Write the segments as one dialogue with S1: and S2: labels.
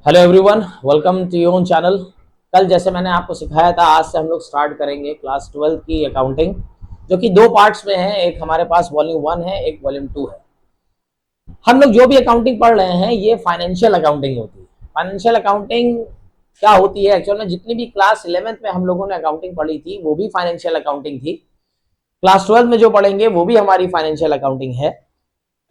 S1: Hello everyone, welcome to your own channel. कल जैसे मैंने आपको सिखाया था, आज से हम लोग स्टार्ट करेंगे क्लास 12 की अकाउंटिंग, जो कि दो पार्ट्स में है। एक हमारे पास वॉल्यूम 1 है, एक वॉल्यूम 2 है। हम लोग जो भी अकाउंटिंग पढ़ रहे हैं ये फाइनेंशियल अकाउंटिंग होती है। फाइनेंशियल अकाउंटिंग क्या होती है एक्चुअल में? जितनी भी क्लास 11th में हम लोगों ने अकाउंटिंग पढ़ी थी वो भी फाइनेंशियल अकाउंटिंग थी। क्लास 12 में जो पढ़ेंगे वो भी हमारी फाइनेंशियल अकाउंटिंग है।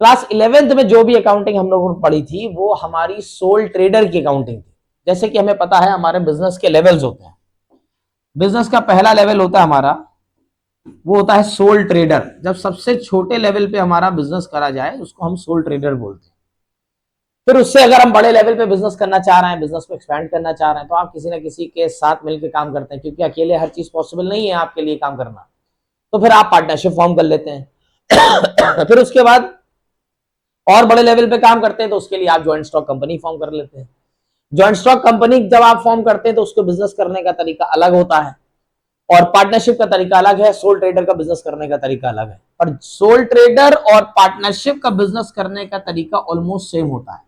S1: क्लास 11th में जो भी अकाउंटिंग हम लोगों ने पढ़ी थी वो हमारी सोल ट्रेडर की अकाउंटिंग थी। जैसे कि हमें पता है हमारे बिजनेस के लेवल्स होते हैं। बिजनेस का पहला लेवल होता है हमारा, वो होता है सोल ट्रेडर। जब सबसे छोटे लेवल पे हमारा बिजनेस करा जाए उसको हम सोल ट्रेडर बोलते हैं। फिर उससे अगर हम बड़े लेवल पे बिजनेस करना चाह रहे हैं, बिजनेस को एक्सपैंड करना चाह रहे हैं, तो आप किसी ना किसी के साथ मिलकर काम करते हैं, क्योंकि अकेले हर चीज पॉसिबल नहीं है आपके लिए काम करना। तो फिर आप पार्टनरशिप फॉर्म कर लेते हैं। फिर उसके बाद और बड़े लेवल पे काम करते हैं तो उसके लिए आप ज्वाइंट स्टॉक कंपनी फॉर्म कर लेते हैं। ज्वाइंट स्टॉक कंपनी जब आप फॉर्म करते हैं तो उसको बिजनेस करने का तरीका अलग होता है और पार्टनरशिप का तरीका अलग है। सोल ट्रेडर का बिजनेस करने का तरीका अलग है, और सोल ट्रेडर और पार्टनरशिप का बिजनेस करने का तरीका ऑलमोस्ट सेम होता है।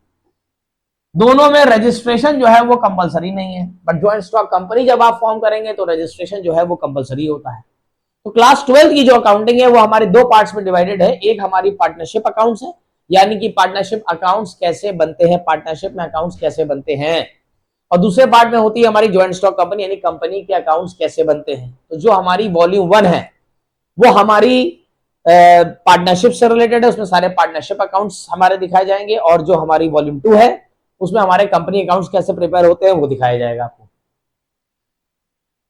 S1: दोनों में रजिस्ट्रेशन जो है वो कंपलसरी नहीं है, बट ज्वाइंट स्टॉक कंपनी जब आप फॉर्म करेंगे तो रजिस्ट्रेशन जो है वो कंपलसरी होता है। तो क्लास 12 की जो अकाउंटिंग है वो हमारे दो पार्ट्स में डिवाइडेड है। एक हमारी पार्टनरशिप अकाउंट्स है, यानी कि पार्टनरशिप अकाउंट्स कैसे बनते हैं, पार्टनरशिप में अकाउंट्स कैसे बनते हैं। और दूसरे पार्ट में होती है हमारी ज्वाइंट स्टॉक कंपनी, यानी कंपनी के अकाउंट्स कैसे बनते हैं। तो जो हमारी वॉल्यूम 1 है वो हमारी पार्टनरशिप से रिलेटेड है, उसमें सारे पार्टनरशिप अकाउंट्स हमारे दिखाए जाएंगे। और जो हमारी वॉल्यूम 2 है उसमें हमारे कंपनी अकाउंट्स कैसे प्रिपेयर होते हैं वो दिखाया जाएगा आपको।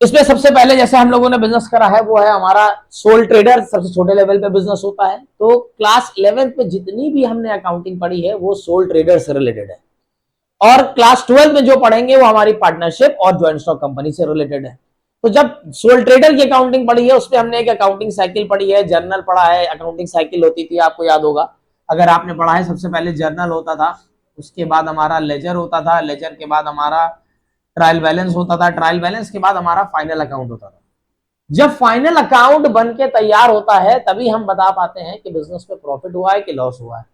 S1: इसमें सबसे पहले जैसे हम लोगों ने बिजनेस करा है वो है हमारा सोल ट्रेडर, सबसे छोटे लेवल पे बिजनेस होता है। तो क्लास 11th में जितनी भी हमने अकाउंटिंग पढ़ी है वो सोल ट्रेडर से रिलेटेड है, और क्लास 12 में जो पढ़ेंगे वो हमारी पार्टनरशिप और ज्वाइंट स्टॉक कंपनी से रिलेटेड है। तो जब सोल ट्रेडर की अकाउंटिंग पढ़ी है उसमें हमने एक अकाउंटिंग साइकिल पढ़ी है, जर्नल पढ़ा है। अकाउंटिंग साइकिल होती थी, आपको याद होगा अगर आपने पढ़ा है, सबसे पहले जर्नल होता था, उसके बाद हमारा लेजर होता था, लेजर के बाद हमारा ट्रायल बैलेंस होता था, ट्रायल बैलेंस के बाद हमारा फाइनल अकाउंट होता था। जब फाइनल अकाउंट बन के तैयार होता है तभी हम बता पाते हैं कि बिजनेस में प्रॉफिट हुआ है कि लॉस हुआ है।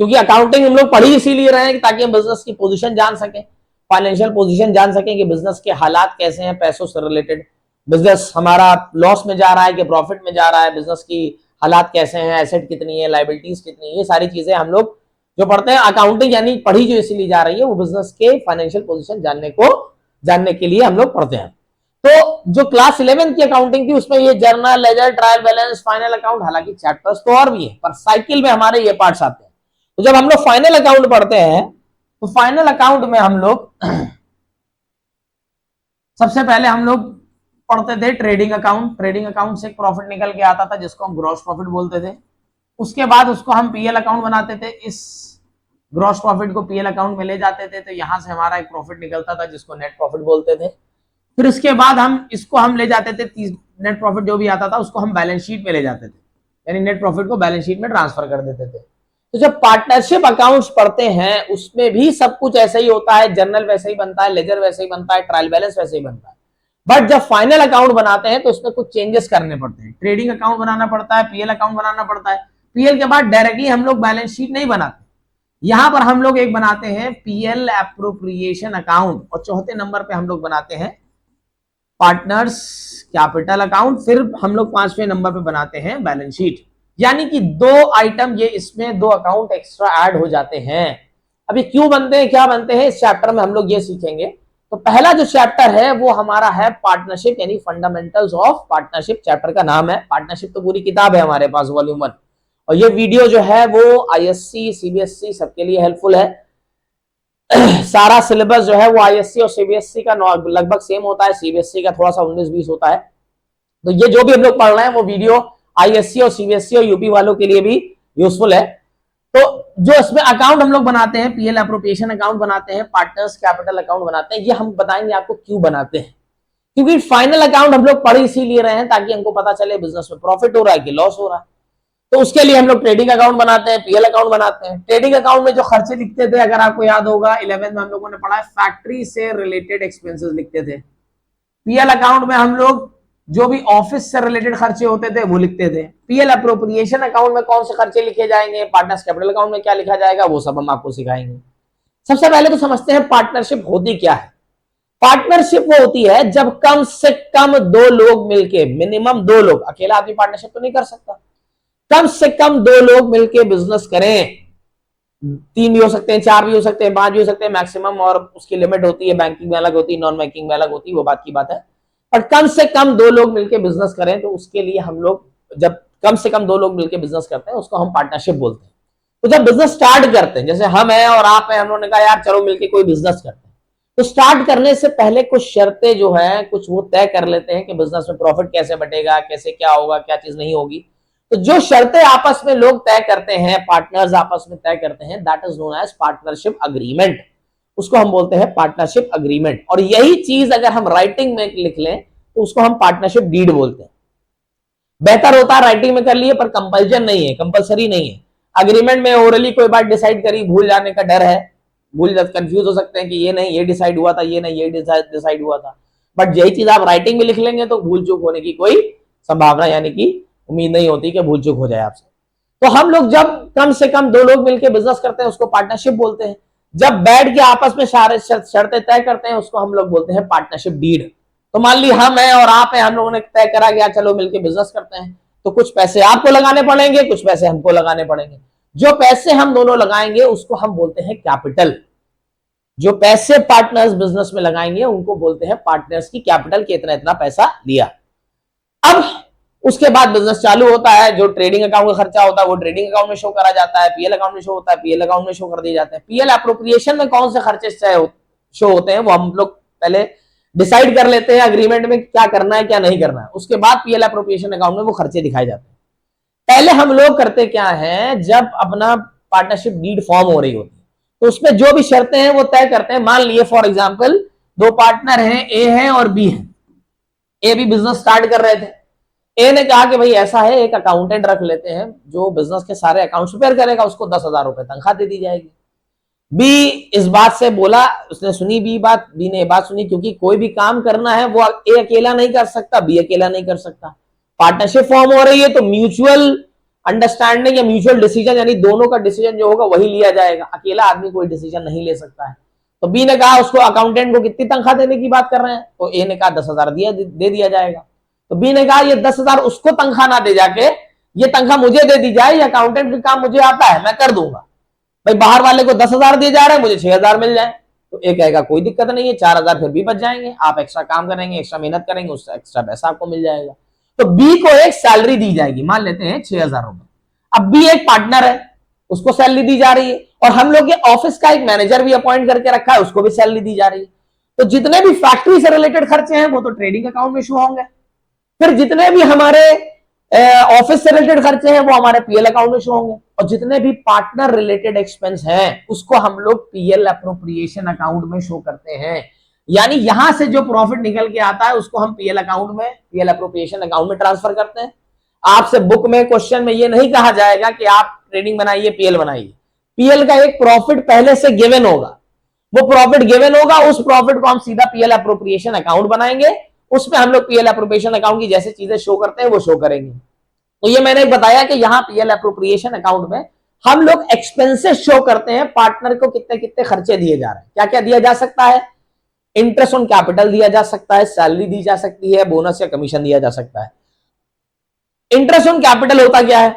S1: क्योंकि अकाउंटिंग हम लोग पढ़ ही इसीलिए रहे हैं ताकि हम बिजनेस की पोजीशन जान सकें, फाइनेंशियल पोजीशन जान सकें कि बिजनेस के हालात कैसे हैं, पैसों से रिलेटेड। बिजनेस हमारा लॉस में जा रहा है कि प्रॉफिट में जा रहा है, बिजनेस की हालात कैसे हैं, एसेट कितनी है, लाइबिलिटीज कितनी है, ये सारी चीजें हम लोग जो पढ़ते हैं अकाउंटिंग यानी पढ़ी जो इसीलिए जा रही है वो बिजनेस के फाइनेंशियल पोजीशन जानने के लिए हम लोग पढ़ते हैं। तो जो क्लास 11 की अकाउंटिंग थी उसमें ये journal, ledger, trial balance, final account, हालांकि चैप्टर्स तो और भी है पर साइकिल में हमारे ये पार्ट्स आते हैं। तो जब हम लोग फाइनल अकाउंट पढ़ते हैं तो फाइनल अकाउंट में हम लोग सबसे पहले हम लोग पढ़ते थे ट्रेडिंग अकाउंट। ट्रेडिंग अकाउंट से एक प्रॉफिट निकल के आता था जिसको हम ग्रॉस प्रॉफिट बोलते थे। उसके बाद उसको हम पीएल अकाउंट बनाते थे, इस ग्रॉस प्रॉफिट को पीएल अकाउंट में ले जाते थे, तो यहां से हमारा एक प्रॉफिट निकलता था जिसको नेट प्रॉफिट बोलते थे। फिर उसके बाद हम इसको हम ले जाते थे, नेट प्रॉफिट जो भी आता था उसको हम बैलेंस शीट में ले जाते थे, यानी नेट प्रॉफिट को बैलेंस शीट में ट्रांसफर कर देते थे। तो जब पार्टनरशिप अकाउंट्स पढ़ते हैं उसमें भी सब कुछ ऐसे ही होता है, जर्नल वैसे ही बनता है, लेजर वैसे ही बनता है, ट्रायल बैलेंस वैसे ही बनता है। बट जब फाइनल अकाउंट बनाते हैं तो उसमें कुछ चेंजेस करने पड़ते हैं। ट्रेडिंग अकाउंट बनाना पड़ता है, पीएल अकाउंट बनाना पड़ता है। पीएल के बाद डायरेक्टली हम लोग बैलेंस शीट नहीं बनाते, यहां पर हम लोग एक बनाते हैं पीएल एप्रोप्रिएशन अकाउंट, और चौथे नंबर पे हम लोग बनाते हैं पार्टनर्स कैपिटल अकाउंट। फिर हम लोग 5वें नंबर पे बनाते हैं बैलेंस शीट। यानी कि दो आइटम ये इसमें दो अकाउंट एक्स्ट्रा ऐड हो जाते हैं। अभी क्यों बनते हैं, क्या बनते हैं, इस चैप्टर में हम लोग ये सीखेंगे। तो पहला जो चैप्टर है वो हमारा है पार्टनरशिप, यानी फंडामेंटल्स ऑफ पार्टनरशिप। चैप्टर का नाम है पार्टनरशिप, तो पूरी किताब है हमारे पास वॉल्यूम 1। और ये वीडियो जो है वो आईएससी सीबीएसई सबके लिए हेल्पफुल है। सारा सिलेबस जो है वो आईएससी और सीबीएसई का लगभग सेम होता है, सीबीएसई का थोड़ा सा 19-20 होता है। तो ये जो भी हम लोग पढ़ रहे हैं वो वीडियो आईएससी और सीबीएसई और यूपी वालों के लिए भी यूजफुल है। तो जो इसमें अकाउंट हम लोग बनाते हैं, पीएल एप्रोप्रिएशन अकाउंट बनाते हैं, पार्टनर्स कैपिटल अकाउंट बनाते हैं, ये हम बताएंगे आपको क्यों बनाते हैं। क्योंकि फाइनल अकाउंट हम लोग पढ़ इसीलिए रहे हैं ताकि हमको पता चले बिजनेस में प्रॉफिट हो रहा है कि लॉस हो रहा है। तो उसके लिए हम लोग ट्रेडिंग अकाउंट बनाते हैं, पीएल अकाउंट बनाते हैं। ट्रेडिंग अकाउंट में जो खर्चे लिखते थे, अगर आपको याद होगा 11th में हम लोगों ने पढ़ा है, फैक्ट्री से रिलेटेड एक्सपेंसेस लिखते थे। पीएल अकाउंट में हम लोग जो भी ऑफिस से रिलेटेड खर्चे होते थे वो लिखते थे। पीएल अप्रोप्रिएशन अकाउंट में कौन से खर्चे लिखे जाएंगे, पार्टनर्स कैपिटल अकाउंट में क्या लिखा जाएगा, वो सब हम आपको सिखाएंगे। सबसे पहले तो समझते हैं पार्टनरशिप होती क्या है। पार्टनरशिप वो होती है जब कम से कम दो लोग मिलके, मिनिमम दो लोग, अकेला आदमी पार्टनरशिप तो नहीं कर सकता, कम से कम दो लोग मिलके बिजनेस करें। तीन भी हो सकते हैं, चार भी हो सकते हैं, पांच भी हो सकते हैं मैक्सिमम, और उसकी लिमिट होती है, बैंकिंग में अलग होती है, नॉन बैंकिंग में अलग होती है, वो बात की बात है। और कम से कम दो लोग मिलकर बिजनेस करें, तो उसके लिए हम लोग, जब कम से कम दो लोग मिलकर बिजनेस करते हैं उसको हम पार्टनरशिप बोलते हैं। तो जब बिजनेस स्टार्ट करते हैं, जैसे हम हैं और आप हैं, हम लोगों ने कहा यार चलो मिलकर कोई बिजनेस करते हैं, तो स्टार्ट करने से पहले कुछ शर्तें जो है कुछ वो तय कर लेते हैं कि बिजनेस में प्रॉफिट कैसे बटेगा, कैसे क्या होगा, क्या चीज नहीं होगी। तो जो शर्तें आपस में लोग तय करते हैं, पार्टनर्स आपस में तय करते हैं, that is known as partnership agreement. उसको हम बोलते हैं पार्टनरशिप अग्रीमेंट। और यही चीज अगर हम राइटिंग में लिख लें तो उसको हम पार्टनरशिप डीड बोलते हैं। बेहतर होता है राइटिंग में कर लिए, पर कंपल्जन नहीं है, कंपल्सरी नहीं है। अग्रीमेंट में ओरली कोई बात डिसाइड करी, भूल जाने का डर है, कंफ्यूज हो सकते हैं कि ये नहीं ये डिसाइड हुआ था, ये नहीं ये डिसाइड हुआ था। बट यही चीज आप राइटिंग में लिख लेंगे तो भूल चूक होने की कोई संभावना, यानी कि उम्मीद नहीं होती कि भूल चूक हो जाए आपसे। तो हम लोग जब कम से कम दो लोग मिलकर बिजनेस करते हैं उसको पार्टनरशिप बोलते हैं। जब बैठ के आपस में सारे शर्तें तय करते हैं उसको हम लोग बोलते हैं पार्टनरशिप डीड। तो मान ली हम हैं और आप हैं, हम लोगों ने तय करा कि चलो मिलकर बिजनेस करते हैं, तो कुछ पैसे आपको लगाने पड़ेंगे, कुछ पैसे हमको लगाने पड़ेंगे। जो पैसे हम दोनों लगाएंगे उसको हम बोलते हैं कैपिटल। जो पैसे पार्टनर्स बिजनेस में लगाएंगे उनको बोलते हैं पार्टनर्स की कैपिटल, के इतना इतना पैसा लिया। अब उसके बाद बिजनेस चालू होता है। जो ट्रेडिंग अकाउंट का खर्चा होता है वो ट्रेडिंग अकाउंट में शो करा जाता है, पीएल अकाउंट में शो होता है, पीएल अकाउंट में शो कर दिए जाते हैं। पीएल अप्रोप्रिएशन में कौन से खर्चे शो होते हैं वो हम लोग पहले डिसाइड कर लेते हैं अग्रीमेंट में क्या करना है क्या नहीं करना है, उसके बाद पीएल अप्रोप्रिएशन अकाउंट में वो खर्चे दिखाए जाते हैं। पहले हम लोग करते क्या है, जब अपना पार्टनरशिप डीड फॉर्म हो रही होती है तो उसमें जो भी शर्तें हैं वो तय करते हैं। मान लिए फॉर एग्जांपल दो पार्टनर हैं, ए है और बी है। ए भी बिजनेस स्टार्ट कर रहे थे। ए ने कहा कि भाई ऐसा है, एक अकाउंटेंट रख लेते हैं जो बिजनेस के सारे अकाउंट्स प्रिपेयर करेगा, उसको 10,000 रुपए तनख्वाह दे दी जाएगी। बी इस बात से बोला, उसने सुनी बी ने बात सुनी, क्योंकि कोई भी काम करना है वो ए अकेला नहीं कर सकता, बी अकेला नहीं कर सकता। पार्टनरशिप फॉर्म हो रही है तो म्यूचुअल अंडरस्टैंडिंग या म्यूचुअल डिसीजन, यानी दोनों का डिसीजन जो होगा वही लिया जाएगा, अकेला आदमी कोई डिसीजन नहीं ले सकता है। तो बी ने कहा उसको अकाउंटेंट को कितनी तनख्वाह देने की बात कर रहे हैं, तो ए ने कहा 10,000 दे दिया जाएगा। तो बी ने कहा ये 10,000 उसको तनख्वाह ना दे जाके ये तनख्वाह मुझे दे दी जाए, ये अकाउंटेंट का काम मुझे आता है, मैं कर दूंगा। भाई बाहर वाले को 10,000 दिए जा रहे हैं, मुझे 6,000 मिल जाए। तो एक कहेगा कोई दिक्कत नहीं है, 4,000 फिर भी बच जाएंगे, आप एक्स्ट्रा काम करेंगे, एक्स्ट्रा मेहनत करेंगे, उससे एक्स्ट्रा पैसा आपको मिल जाएगा। तो बी को एक सैलरी दी जाएगी, मान लेते हैं 6,000 रुपए। अब बी एक पार्टनर है, उसको सैलरी दी जा रही है, और हम लोग के ऑफिस का एक मैनेजर भी अपॉइंट करके रखा है, उसको भी सैलरी दी जा रही है। तो जितने भी फैक्ट्री से रिलेटेड खर्चे हैं वो तो ट्रेडिंग अकाउंट में शो होंगे, फिर जितने भी हमारे ऑफिस से रिलेटेड खर्चे हैं वो हमारे पीएल अकाउंट में शो होंगे, और जितने भी पार्टनर रिलेटेड एक्सपेंस हैं उसको हम लोग पीएल अप्रोप्रिएशन अकाउंट में शो करते हैं। यानी यहां से जो प्रॉफिट निकल के आता है उसको हम पीएल अकाउंट में, पीएल अप्रोप्रिएशन अकाउंट में ट्रांसफर करते हैं। आपसे बुक में क्वेश्चन में ये नहीं कहा जाएगा कि आप ट्रेडिंग बनाइए पीएल बनाइए। पीएल का एक प्रॉफिट पहले से गिवन होगा, वो प्रॉफिट गिवन होगा, उस प्रॉफिट को हम सीधा पीएल अप्रोप्रिएशन अकाउंट बनाएंगे, उसमें हम लोग पीएल अप्रोप्रिएशन अकाउंट की जैसे चीजें शो करते हैं वो शो करेंगे। तो ये मैंने बताया कि यहाँ पीएल अप्रोप्रिएशन अकाउंट में हम लोग एक्सपेंसेस शो करते हैं, पार्टनर को कितने कितने खर्चे दिए जा रहे हैं। क्या क्या दिया जा सकता है, इंटरेस्ट ऑन कैपिटल दिया जा सकता है, सैलरी दी जा सकती है, बोनस या कमीशन दिया जा सकता है। इंटरेस्ट ऑन कैपिटल होता क्या है,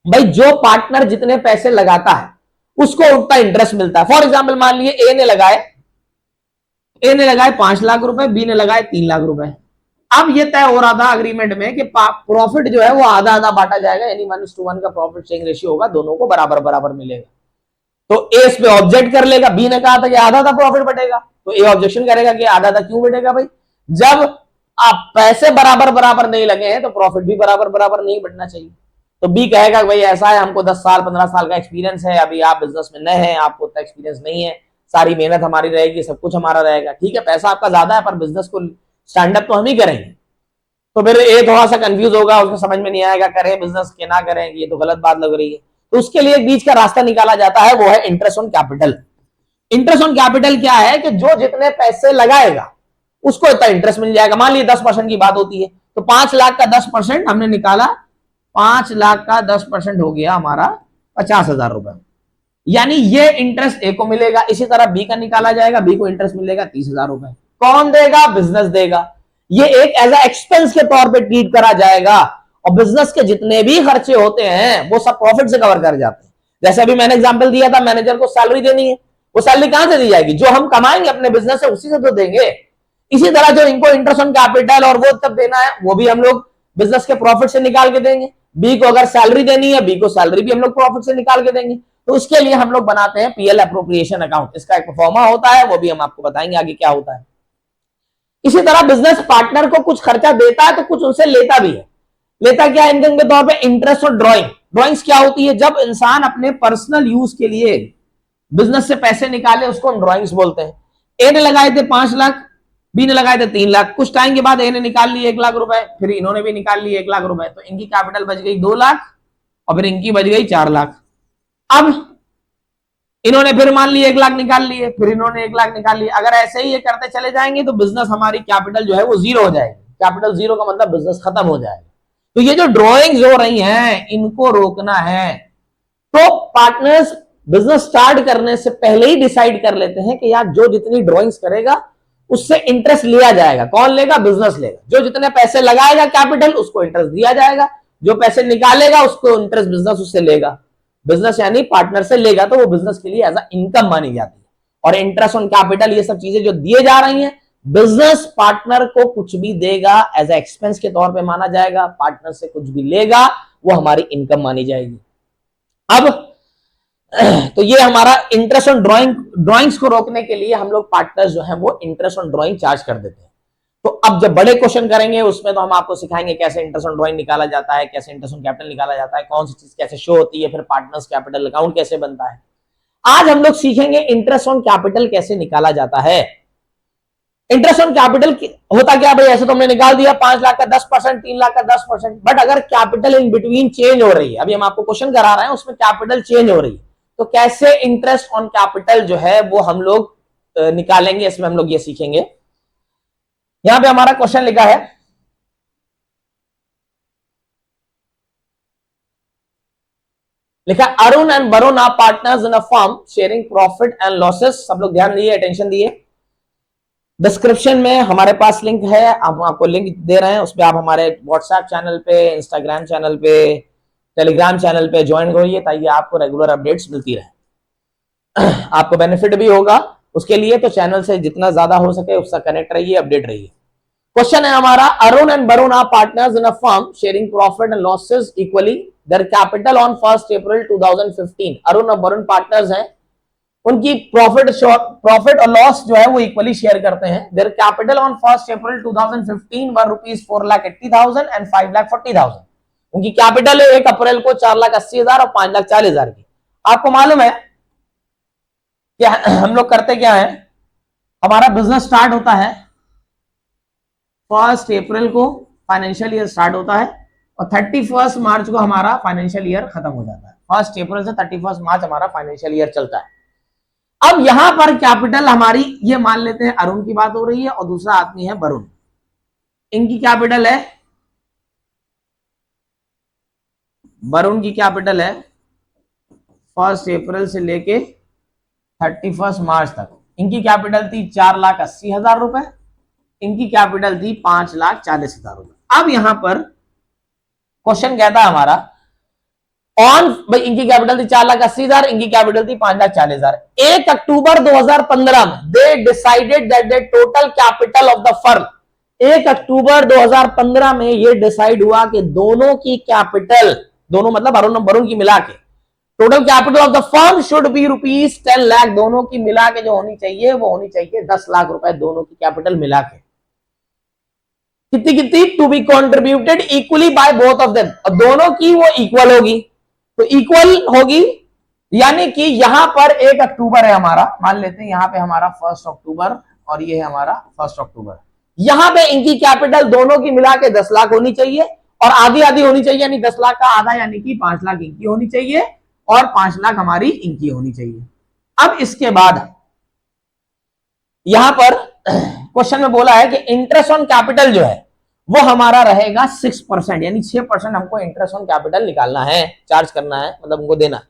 S1: भाई जो पार्टनर जितने पैसे लगाता है उसको उतना इंटरेस्ट मिलता है। फॉर एग्जाम्पल मान लिए ए ने लगाए 5 लाख रुपए, बी ने लगाए 3 लाख रुपए। अब ये तय हो रहा था अग्रीमेंट में कि प्रॉफिट जो है वो आधा आधा बांटा जाएगा, यानी 1:1 का प्रॉफिट शेयरिंग रेशियो होगा, दोनों को बराबर बराबर मिलेगा। तो ए इस पे ऑब्जेक्ट कर लेगा, बी ने कहा था कि आधा आधा प्रॉफिट बटेगा, तो ए ऑब्जेक्शन करेगा कि आधा आधा क्यों बटेगा, भाई जब आप पैसे बराबर बराबर नहीं लगे हैं तो प्रॉफिट भी बराबर बराबर नहीं बटना चाहिए। तो बी कहेगा भाई ऐसा है, हमको 10 साल 15 साल का एक्सपीरियंस है, अभी आप बिजनेस में नए हैं, आपको उतना एक्सपीरियंस नहीं है, सारी मेहनत हमारी रहेगी, सब कुछ हमारा रहेगा, ठीक है पैसा आपका ज्यादा है पर बिजनेस को स्टैंड अप तो हम ही करेंगे। तो फिर ये थोड़ा सा कंफ्यूज होगा, उसको समझ में नहीं आएगा करें बिजनेस के ना करें, ये तो गलत बात लग रही है। तो उसके लिए एक बीच का रास्ता निकाला जाता है, वो है interest on capital. Interest on capital क्या है कि जो जितने पैसे लगाएगा उसको इतना इंटरेस्ट मिल जाएगा। मान लीजिए 10% की बात होती है, तो 5 लाख का 10% हमने निकाला, 5 लाख का 10% हो गया हमारा 50,000 रुपए। यानी ये इंटरेस्ट ए को मिलेगा, इसी तरह बी का निकाला जाएगा, बी को इंटरेस्ट मिलेगा 30,000 रुपए। कौन देगा? बिजनेस देगा। ये एक एज ए एक्सपेंस के तौर पे ट्रीट करा जाएगा और बिजनेस के जितने भी खर्चे होते हैं वो सब प्रॉफिट से कवर कर जाते हैं। जैसे अभी मैंने एग्जांपल दिया था, मैनेजर को सैलरी देनी है, वो सैलरी कहां से दी जाएगी? जो हम कमाएंगे अपने बिजनेस से उसी से तो देंगे। इसी तरह जो इनको इंटरेस्ट ऑन कैपिटल और वो तब देना है वो भी हम लोग बिजनेस के प्रॉफिट से निकाल के देंगे। बी को अगर सैलरी देनी है, बी को सैलरी भी हम लोग प्रॉफिट से निकाल के देंगे। तो उसके लिए हम लोग बनाते हैं पीएल अप्रोप्रिएशन अकाउंट। इसका एक फॉर्मा होता है, वो भी हम आपको बताएंगे आगे क्या होता है। इसी तरह बिजनेस पार्टनर को कुछ खर्चा देता है तो कुछ उनसे लेता भी है। लेता क्या है? इनकम के तौर पे इंटरेस्ट और ड्राइंग। ड्राइंग्स क्या होती है? जब इंसान अपने पर्सनल यूज के लिए बिजनेस से पैसे निकाले उसको हम ड्राइंग्स बोलते हैं। ए ने लगाए थे 5 लाख, बी ने लगाए थे 3 लाख। कुछ टाइम के बाद ए ने निकाल लिए 1 लाख रुपए, फिर इन्होंने भी निकाल लिए 1 लाख रुपए, तो इनकी कैपिटल बच गई 2 लाख और फिर इनकी बच गई 4 लाख। अब इन्होंने फिर मान लिए 1 लाख निकाल लिए, फिर इन्होंने 1 लाख निकाल लिए। अगर ऐसे ही ये करते चले जाएंगे तो बिजनेस हमारी कैपिटल जो है वो जीरो हो जाएगी। कैपिटल जीरो का मतलब बिजनेस खत्म हो जाएगा। तो ये जो ड्रॉइंग्स हो रही हैं इनको रोकना है। तो पार्टनर्स बिजनेस स्टार्ट करने से पहले ही डिसाइड कर लेते हैं कि यार जो जितनी ड्रॉइंग्स करेगा उससे इंटरेस्ट लिया जाएगा। कौन लेगा? बिजनेस लेगा। जो जितने पैसे लगाएगा कैपिटल उसको इंटरेस्ट दिया जाएगा, जो पैसे निकालेगा उसको इंटरेस्ट बिजनेस उससे लेगा। बिजनेस यानी पार्टनर से लेगा तो वो बिजनेस के लिए एज अ इनकम मानी जाती है। और इंटरेस्ट ऑन कैपिटल ये सब चीजें जो दिए जा रही हैं, बिजनेस पार्टनर को कुछ भी देगा एज ए एक्सपेंस के तौर पे माना जाएगा, पार्टनर से कुछ भी लेगा वो हमारी इनकम मानी जाएगी। अब तो ये हमारा इंटरेस्ट ऑन ड्राइंग्स को रोकने के लिए हम लोग पार्टनर्स जो है वो इंटरेस्ट ऑन ड्राइंग चार्ज कर देते हैं। तो अब जब बड़े क्वेश्चन करेंगे उसमें तो हम आपको सिखाएंगे कैसे इंटरेस्ट ऑन ड्राइंग निकाला जाता है, कैसे इंटरेस्ट ऑन कैपिटल निकाला जाता है, कौन सी चीज कैसे शो होती है, फिर पार्टनर्स कैपिटल अकाउंट कैसे बनता है। आज हम लोग सीखेंगे इंटरेस्ट ऑन कैपिटल कैसे निकाला जाता है। इंटरेस्ट ऑन कैपिटल होता क्या भाई? ऐसे तो हमने निकाल दिया 5 लाख का 10%, 3 लाख का 10%, बट अगर कैपिटल इन बिटवीन चेंज हो रही है, अभी हम आपको क्वेश्चन करा रहे हैं उसमें कैपिटल चेंज हो रही है, तो कैसे इंटरेस्ट ऑन कैपिटल जो है वो हम लोग निकालेंगे, इसमें हम लोग ये सीखेंगे। यहां पे हमारा क्वेश्चन लिखा है, लिखा Arun and Varun are partners in a firm sharing profit and losses. सब लोग ध्यान दिए, अटेंशन दिए। डिस्क्रिप्शन में हमारे पास लिंक है, आपको लिंक दे रहे हैं, उस पर आप हमारे व्हाट्सएप चैनल पे, इंस्टाग्राम चैनल पे, टेलीग्राम चैनल पे ज्वाइन करिए ताकि आपको रेगुलर अपडेट्स मिलती रहे। आपको बेनिफिट भी होगा उसके लिए, तो चैनल से जितना ज्यादा हो सके उससे कनेक्ट रहिए, अपडेट रहिए। क्वेश्चन है हमारा, Arun and Varun are partners in a firm sharing profit and losses equally, their capital on 1 April 2015। Arun और वरुण पार्टनर्स हैं, उनकी प्रॉफिट और लॉस जो है वो इक्वली शेयर करते हैं। There capital on 1 April 2015 were rupees 4,80,000 and 5,40,000। उनकी कैपिटल है 1 अप्रैल को 4,80,000 और 5,40,000 की। आपको मालूम है कि हम लोग करते क्या है, हमारा बिजनेस स्टार्ट होता है 1 अप्रैल को, फाइनेंशियल ईयर स्टार्ट होता है, और 31 मार्च को हमारा फाइनेंशियल ईयर खत्म हो जाता है। 1 अप्रैल से 31 मार्च हमारा फाइनेंशियल ईयर चलता है। अब यहां पर कैपिटल हमारी, ये मान लेते हैं अरुण की बात हो रही है और दूसरा आदमी है वरुण। इनकी कैपिटल है, वरुण की कैपिटल है 1 अप्रैल से लेके 31 मार्च तक, इनकी कैपिटल थी 4,80,000 रुपए, इनकी कैपिटल थी 5,40,000 रुपए। अब यहां पर क्वेश्चन कहता है हमारा, ऑन भाई इनकी कैपिटल थी 4,80,000, इनकी कैपिटल थी 5,40,000। 1 अक्टूबर 2015 में they decided that the total capital of the firm, 1 अक्टूबर 2015 में ये डिसाइड हुआ कि दोनों की कैपिटल, दोनों मतलब अरुण और वरुण की मिला के, total capital of the firm should be rupees 10 lakh, दोनों की मिला के जो होनी चाहिए वो होनी चाहिए 10 लाख रुपए, दोनों की कैपिटल मिला के। कितनी कितनी? To be contributed equally by both of them, और दोनों की वो इक्वल होगी, तो इक्वल होगी, यानी कि यहां पर 1 अक्टूबर है हमारा, मान लेते हैं यहां पे हमारा 1 अक्टूबर और ये है हमारा 1 अक्टूबर। यहां पे इनकी कैपिटल दोनों की मिला के 10 लाख होनी चाहिए और आधी आधी होनी चाहिए, यानी 10 लाख का आधा यानी कि 5 लाख इनकी होनी चाहिए और 5 लाख हमारी इनकी होनी चाहिए। अब इसके बाद यहां पर क्वेश्चन में बोला है कि इंटरेस्ट ऑन कैपिटल जो है वो हमारा रहेगा 6%, यानी 6% हमको इंटरेस्ट ऑन कैपिटल निकालना है, चार्ज करना है, मतलब उनको देना है।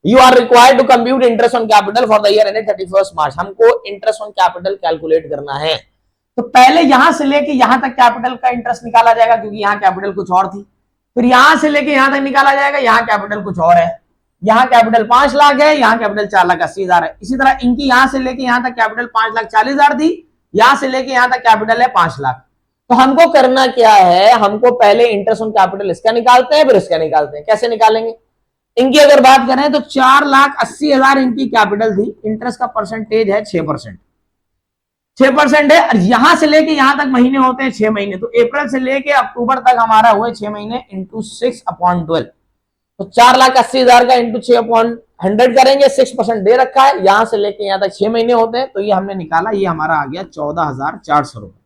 S1: You are required to compute interest on capital for the year ended 31 March. हमको इंटरेस्ट ऑन कैपिटल कैलकुलेट करना है। तो पहले यहां से लेके यहां तक कैपिटल का इंटरेस्ट निकाला जाएगा, क्योंकि यहां कैपिटल कुछ और थी। फिर यहां से लेके यहां तक निकाला जाएगा, यहां कैपिटल कुछ और है। यहां कैपिटल 5 लाख है, यहां कैपिटल 4,80,000 है। इसी तरह इनकी यहां से लेके यहां तक कैपिटल 5,40,000 थी, यहां से लेके यहां तक कैपिटल है 5 लाख। तो हमको करना क्या है, हमको पहले इंटरेस्ट ऑन कैपिटल इसका निकालते हैं, फिर इसका निकालते हैं। कैसे निकालेंगे? इनकी अगर बात करें तो 4,80,000 इनकी कैपिटल थी, इंटरेस्ट का परसेंटेज है 6%। 6% है, और यहां से लेके यहां तक महीने होते हैं 6 महीने। तो अप्रैल से लेके अक्टूबर तक हमारा हुए 6 महीने इंटू 6/12। तो 4,80,000 का इंटू 6/100 करेंगे, 6% दे रखा है। यहां से लेके यहां तक 6 महीने होते हैं, तो ये हमने निकाला, ये हमारा आ गया 14,400 रुपए।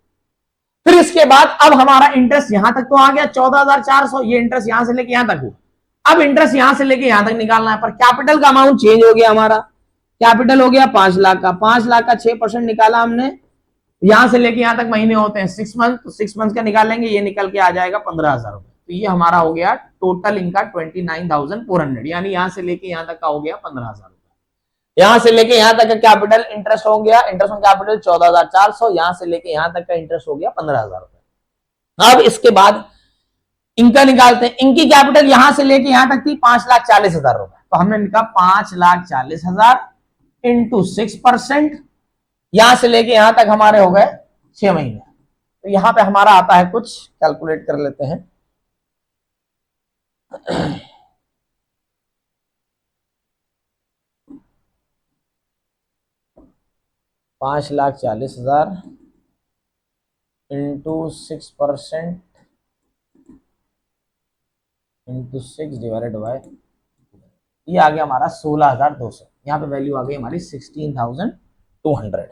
S1: फिर इसके बाद अब हमारा इंटरेस्ट यहां तक तो आ गया 14,400, ये इंटरेस्ट यहां से लेके यहां तक हुआ। अब इंटरेस्ट यहां से लेके यहां तक निकालना है, पर कैपिटल का अमाउंट चेंज हो गया हमारा। कैपिटल हो गया 5 लाख का, 5 लाख का 6% निकाला हमने, यहां से लेके यहां तक महीने होते हैं 6 मंथ, तो 6 मंथ का निकालेंगे, ये निकल के आ जाएगा 15,000 रुपए। तो ये हमारा हो गया टोटल इनका 29,400, यानी यहां से लेके यहां तक का हो गया 15,000 रुपए। यहां से लेके यहां तक का कैपिटल इंटरेस्ट हो गया, इंटरेस्ट ऑन कैपिटल 14,400, यहां से लेके यहां तक का इंटरेस्ट हो गया 15,000 रुपए। अब इसके बाद इनका निकालते हैं। इनकी कैपिटल यहां से लेके यहां तक थी 5,40,000 रुपए, तो हमने लिखा 5,40,000 इंटू 6%, यहां से लेके यहां तक हमारे हो गए 6 महीने। तो यहां पे हमारा आता है कुछ, कैलकुलेट कर लेते हैं। 5,40,000 इंटू 6% इंटू 6 डिवाइडेड बाय, ये आ गया हमारा 16,200। यहाँ पे वैल्यू आ गई हमारी 16,200।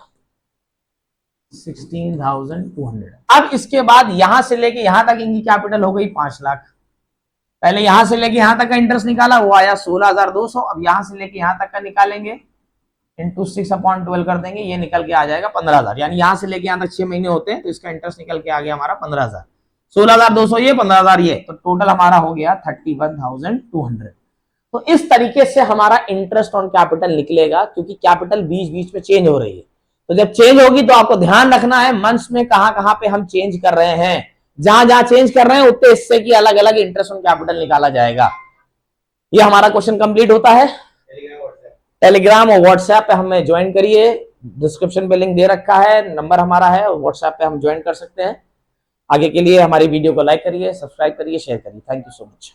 S1: 16,200। अब इसके बाद यहां से लेके यहां तक इनकी कैपिटल हो गई 5 लाख। पहले यहां से लेके यहां तक का इंटरेस्ट निकाला, वो आया 16,200। अब यहां से लेके यहां तक का निकालेंगे, इंटू 6/12 कर देंगे, ये निकल के आ जाएगा 15,000। यानी यहां से लेके यहां तक 6 महीने होते हैं, तो इसका इंटरेस्ट निकल के आ गया हमारा 15,000। 16,200 ये, 15,000 ये, तो टोटल हमारा हो गया 31,200। तो इस तरीके से हमारा इंटरेस्ट ऑन कैपिटल निकलेगा, क्योंकि कैपिटल बीच बीच में चेंज हो रही है। तो जब चेंज होगी तो आपको ध्यान रखना है मंथ्स में कहां कहां पे हम चेंज कर रहे हैं। जहां जहां चेंज कर रहे हैं उतने हिस्से की अलग अलग इंटरेस्ट ऑन कैपिटल निकाला जाएगा। ये हमारा क्वेश्चन कंप्लीट होता है। टेलीग्राम और व्हाट्सएप पे हमें ज्वाइन करिए, डिस्क्रिप्शन पे लिंक दे रखा है, नंबर हमारा है, व्हाट्सएप पे हम ज्वाइन कर सकते हैं। आगे के लिए हमारी वीडियो को लाइक करिए, सब्सक्राइब करिए, शेयर करिए। Thank you so much.